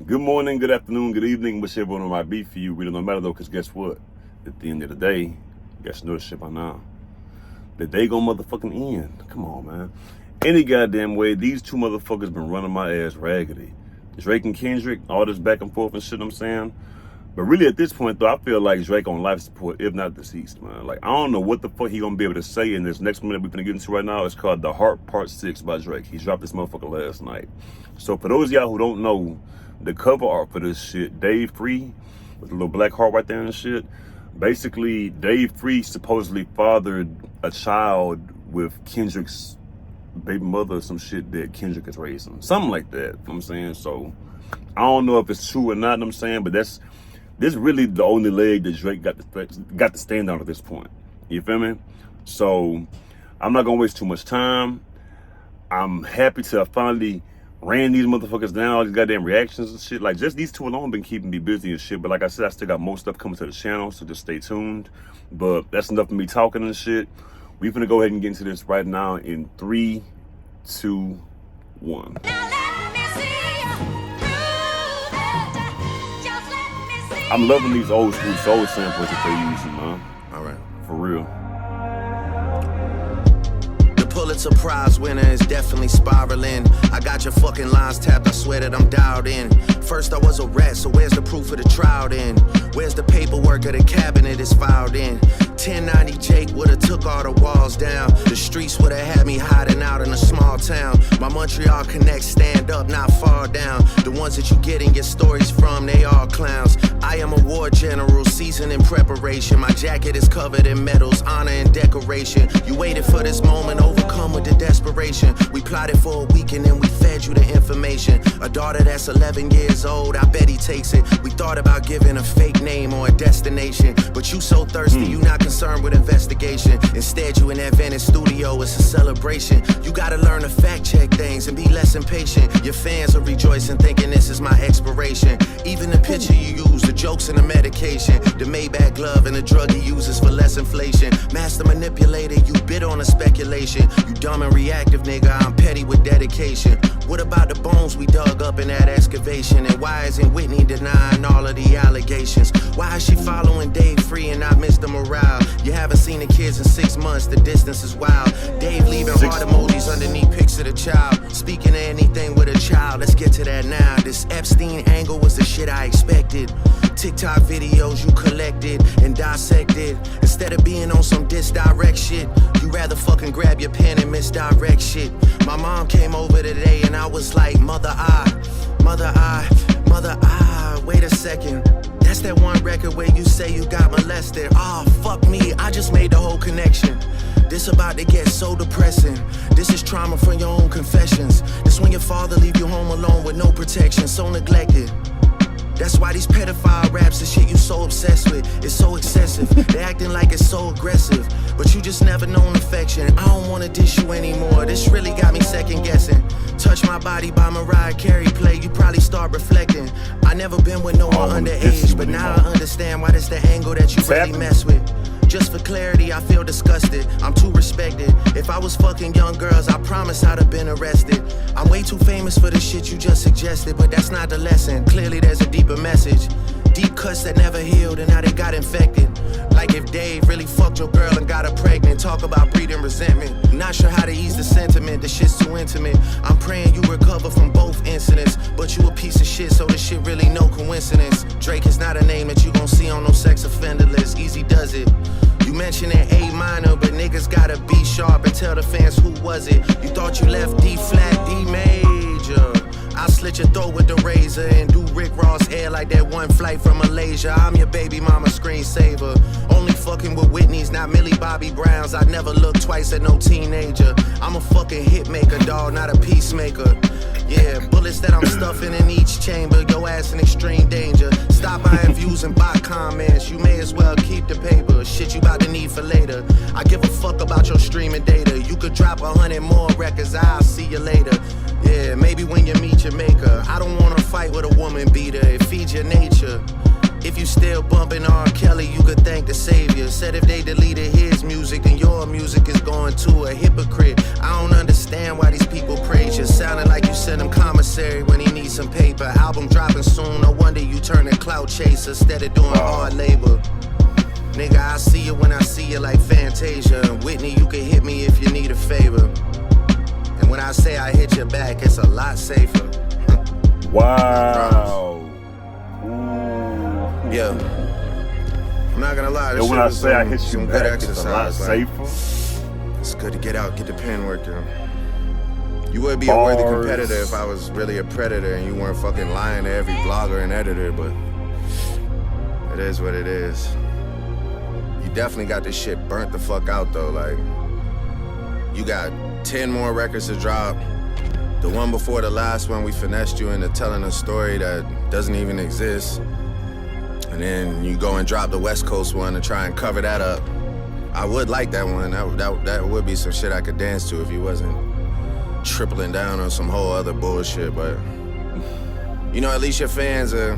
Good morning, good afternoon, good evening, whichever one might be for you. Really don't matter though, because guess what? At the end of the day, you guys know this shit by now. The day gonna motherfucking end. Come on, man. Any goddamn way, these two motherfuckers been running my ass raggedy. Drake and Kendrick, all this back and forth and shit I'm saying. But really at this point though, I feel like Drake on life support, if not deceased, man. Like, I don't know what the fuck he gonna be able to say in this next minute we're gonna get into right now. It's called The Heart Part 6 by Drake. He dropped this motherfucker last night. So for those of y'all who don't know, the cover art for this shit, Dave Free, with a little black heart right there and shit. Basically, Dave Free supposedly fathered a child with Kendrick's baby mother or some shit that Kendrick is raising. Something like that, you know what I'm saying? So, I don't know if it's true or not, you know what I'm saying? But this really the only leg that Drake got to stand on at this point. You feel me? So, I'm not gonna waste too much time. I'm happy to finally ran these motherfuckers down, all these goddamn reactions and shit. Like, just these two alone been keeping me busy and shit. But like I said, I still got more stuff coming to the channel, so just stay tuned. But that's enough of me talking and shit. We finna go ahead and get into this right now in 3, 2, 1. I'm loving these old school soul samples that they're using, man. All right. For real. Pulitzer Prize winner is definitely spiraling. I got your fucking lines tapped, I swear that I'm dialed in. First I was a rat, so where's the proof of the trial then? Where's the paperwork of the cabinet is filed in? 1090 Jake would've took all the walls down. The streets would've had me hiding out in a small town. My Montreal connects stand up, not fall down. The ones that you getting your stories from, they all clowns. I am a war general, seasoned in preparation. My jacket is covered in medals, honor and decoration. You waited for this moment, overcome with the desperation. We plotted for a week and then we fed you the information. A daughter that's 11 years old, I bet he takes it. We thought about giving a fake name or a destination, but you so thirsty, you not concerned with investigation. Instead, you in that Venice studio, it's a celebration. You gotta learn to fact check things and be less impatient. Your fans are rejoicing, thinking this is my expiration. Even the picture you use, the jokes and the medication, the Maybach glove and the drug he uses for less inflation. Master manipulator, you bid on a speculation. You dumb and reactive, nigga, I'm petty with dedication. What about the bones we dug up in that excavation? And why isn't Whitney denying all of the allegations? Why is she following Dave Free and not Mr. Morale? You haven't seen the kids in 6 months, the distance is wild. Dave leaving heart emojis underneath pics of the child. Speaking of anything with a child, let's get to that now. This Epstein angle was the shit I expected. TikTok videos you collected and dissected. Instead of being on some disdirect shit, you rather fucking grab your pen and misdirect shit. My mom came over today and I was like, mother I, wait a second. That's that one record where you say you got molested. Oh, fuck me, I just made the whole connection. This about to get so depressing. This is trauma from your own confessions. This when your father leave you home alone with no protection, so neglected. That's why these pedophile raps and shit you so obsessed with is so excessive. They acting like it's so aggressive, but you just never known affection. I don't wanna dish you anymore, this really got me second guessing. Touch My Body by Mariah Carey play, you probably start reflecting. I never been with no one underage, but now I understand why that's the angle that you really mess with. Just for clarity, I feel disgusted. I'm too respected. If I was fucking young girls, I promise I'd have been arrested. I'm way too famous for the shit you just suggested, but that's not the lesson. Clearly there's a deeper message. Deep cuts that never healed and now they got infected. Like if Dave really fucked your girl and got her pregnant. Talk about breeding resentment. Not sure how to ease the sentiment, the shit's too intimate. I'm praying you recover from both incidents, but you a piece of shit, so this shit really no coincidence. Drake is not a name that you gon' see on no sex offender list. Easy does it. You mentioned an A minor, but niggas gotta be sharp and tell the fans who was it. You thought you left D flat, D major. I'll slit your throat with the razor and do Rick Ross hair like that one flight from Malaysia. I'm your baby mama screensaver. Only fucking with Whitney's, not Millie Bobby Browns. I'd never look twice at no teenager. I'm a fucking hit maker, dawg, not a peacemaker. Yeah, bullets that I'm stuffing in each chamber. Your ass in extreme danger. Stop buying views and bot comments. You may as well keep the paper. Shit you about to need for later. I give a fuck about your streaming data. You could drop 100 more records, I'll see you later. Yeah, maybe when you meet your maker. I don't wanna fight with a woman beater. It feeds your nature. If you still bumping R. Kelly, you could thank the savior. Said if they deleted his music, then your music is going to a hypocrite. I don't understand why these people praise you. Sounding like you sent him commissary when he needs some paper. Album dropping soon. chaser, instead of doing hard labor. Nigga, I see you when I see you like Fantasia. And Whitney, you can hit me if you need a favor. And when I say I hit your back, it's a lot safer. Wow. Yeah. I'm not gonna lie, this And when shit I was say I hit you some back, good it's a exercise. lot Like, safer. it's good to get out, get the pen working. You would be a worthy Bars. competitor if I was really a predator and you weren't fucking lying to every blogger and editor, but it is what it is. You definitely got this shit burnt the fuck out though. Like, you got 10 more records to drop. The one before the last one, we finessed you into telling a story that doesn't even exist. And then you go and drop the West Coast one and try and cover that up. I would like that one. That would be some shit I could dance to if you wasn't tripling down on some whole other bullshit. But, you know, at least your fans are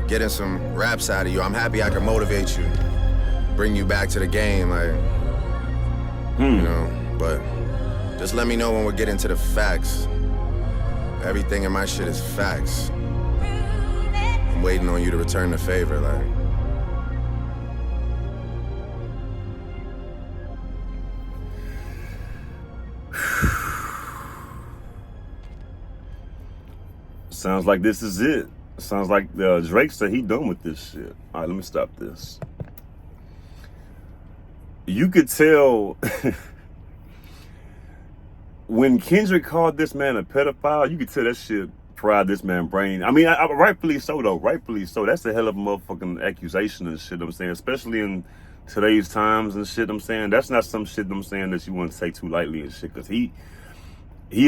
getting some raps out of you. I'm happy I can motivate you, bring you back to the game, like, you know, but just let me know when we're getting to the facts. Everything in my shit is facts. I'm waiting on you to return the favor, like. Sounds like this is it. Sounds like Drake said he done with this shit. All right, let me stop this. You could tell when Kendrick called this man a pedophile, you could tell that shit fried this man's brain. I mean, rightfully so though. Rightfully so. That's a hell of a motherfucking accusation and shit. I'm saying, especially in today's times and shit. I'm saying that's not some shit. I'm saying that you want to take too lightly and shit. Cause he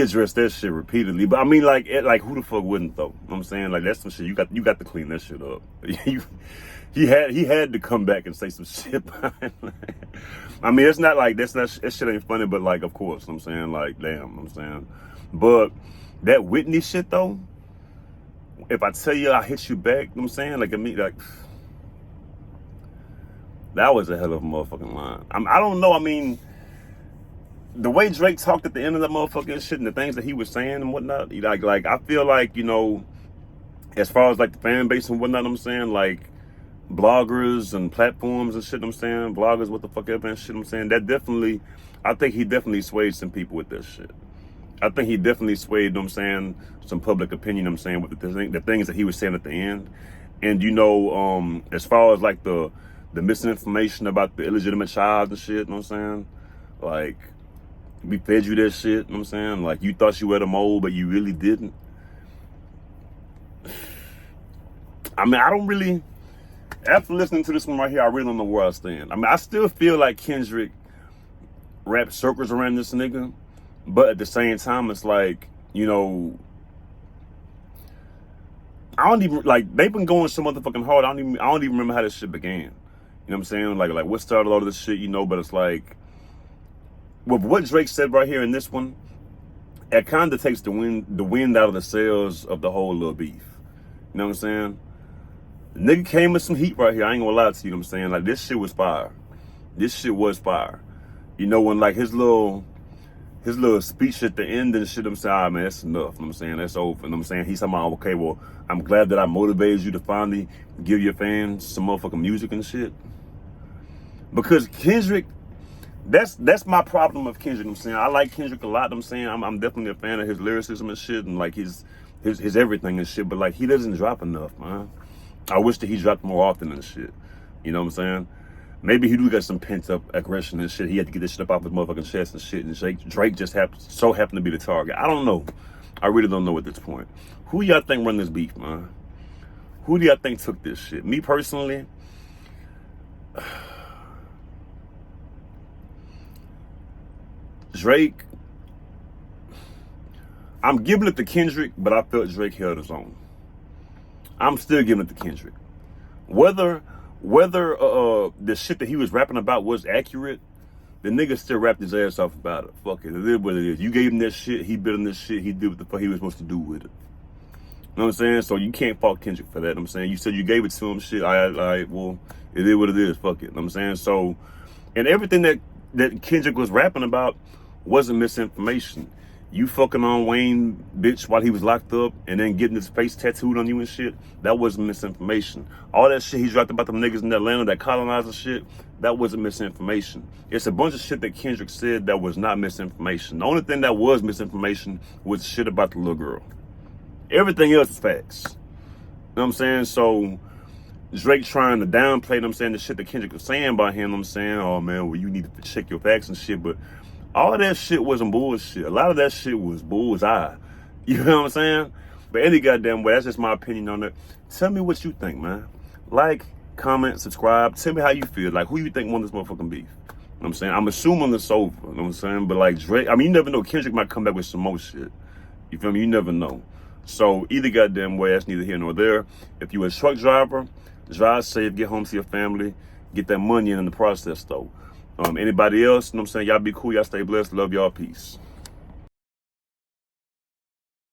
addressed that shit repeatedly. But I mean, like who the fuck wouldn't though? You know what I'm saying, like that's some shit you got to clean that shit up. He had to come back and say some shit behind that. I mean, it's not like that shit ain't funny, but like, of course, you know what I'm saying, like, damn, you know what I'm saying. But that Whitney shit though, if I tell you I hit you back, you know what I'm saying, like, I mean, like, that was a hell of a motherfucking line. I don't know, I mean, the way Drake talked at the end of that motherfucking shit and the things that he was saying and whatnot, like I feel like, you know, as far as like the fan base and whatnot, I'm saying, like, bloggers and platforms and shit, I'm saying, bloggers, what the fuck ever and shit, I'm saying, that definitely, I think he definitely swayed some people with this shit. I think he definitely swayed, you know what I'm saying, some public opinion, I'm saying, with the things that he was saying at the end. And, you know, as far as like the misinformation about the illegitimate child and shit, you know what I'm saying, like, we fed you that shit, you know what I'm saying, like, you thought you were the mole, but you really didn't. I mean, I don't really, after listening to this one right here, I really don't know where I stand. I mean, I still feel like Kendrick wrapped circles around this nigga, but at the same time, it's like, you know, I don't even, like, they've been going so motherfucking hard, I don't even remember how this shit began. You know what I'm saying? Like what started all of this shit, you know, but it's like, with what Drake said right here in this one, it kind of takes the wind out of the sails of the whole little beef. You know what I'm saying? The nigga came with some heat right here. I ain't gonna lie to you, know what I'm saying? Like, this shit was fire. This shit was fire. You know, when like his little speech at the end and shit, I'm saying, ah, man, that's enough. You know what I'm saying? That's over. You know what I'm saying? He's talking about, okay, well, I'm glad that I motivated you to finally give your fans some motherfucking music and shit. Because Kendrick, that's my problem with Kendrick. You know what I'm saying, I like Kendrick a lot. You know what I'm saying, I'm definitely a fan of his lyricism and shit, and like his everything and shit. But like, he doesn't drop enough, man. I wish that he dropped more often and shit. You know what I'm saying? Maybe he do got some pent up aggression and shit. He had to get this shit up off his motherfucking chest and shit. And Drake just happened to be the target. I don't know. I really don't know at this point. Who y'all think run this beef, man? Who do y'all think took this shit? Me personally, Drake. I'm giving it to Kendrick, but I felt Drake held his own. I'm still giving it to Kendrick. Whether the shit that he was rapping about was accurate, the nigga still rapped his ass off about it. Fuck it. It is what it is. You gave him that shit, he bit on this shit, he did what the fuck he was supposed to do with it. You know what I'm saying? So you can't fault Kendrick for that. You know what I'm saying? You said you gave it to him, shit. Well, it is what it is. Fuck it. You know what I'm saying? So, and everything that Kendrick was rapping about wasn't misinformation. You fucking on Wayne, bitch, while he was locked up and then getting his face tattooed on you and shit, that wasn't misinformation. All that shit he dropped about them niggas in Atlanta, that colonizer shit, that wasn't misinformation. It's a bunch of shit that Kendrick said that was not misinformation. The only thing that was misinformation was shit about the little girl. Everything else is facts. You know what I'm saying? So Drake trying to downplay, you know what I'm saying, the shit that Kendrick was saying about him, you know what I'm saying, oh man, well, you need to check your facts and shit, but all that shit wasn't bullshit. A lot of that shit was bullseye. You know what I'm saying? But any goddamn way, that's just my opinion on it. Tell me what you think, man. Like, comment, subscribe. Tell me how you feel. Like, who you think won this motherfucking beef? You know what I'm saying? I'm assuming it's over. You know what I'm saying? But like Drake, I mean, you never know. Kendrick might come back with some more shit. You feel me? You never know. So either goddamn way, that's neither here nor there. If you a truck driver, drive safe, get home to your family, get that money in the process though. Anybody else, you know what I'm saying? Y'all be cool, y'all stay blessed, love y'all, peace.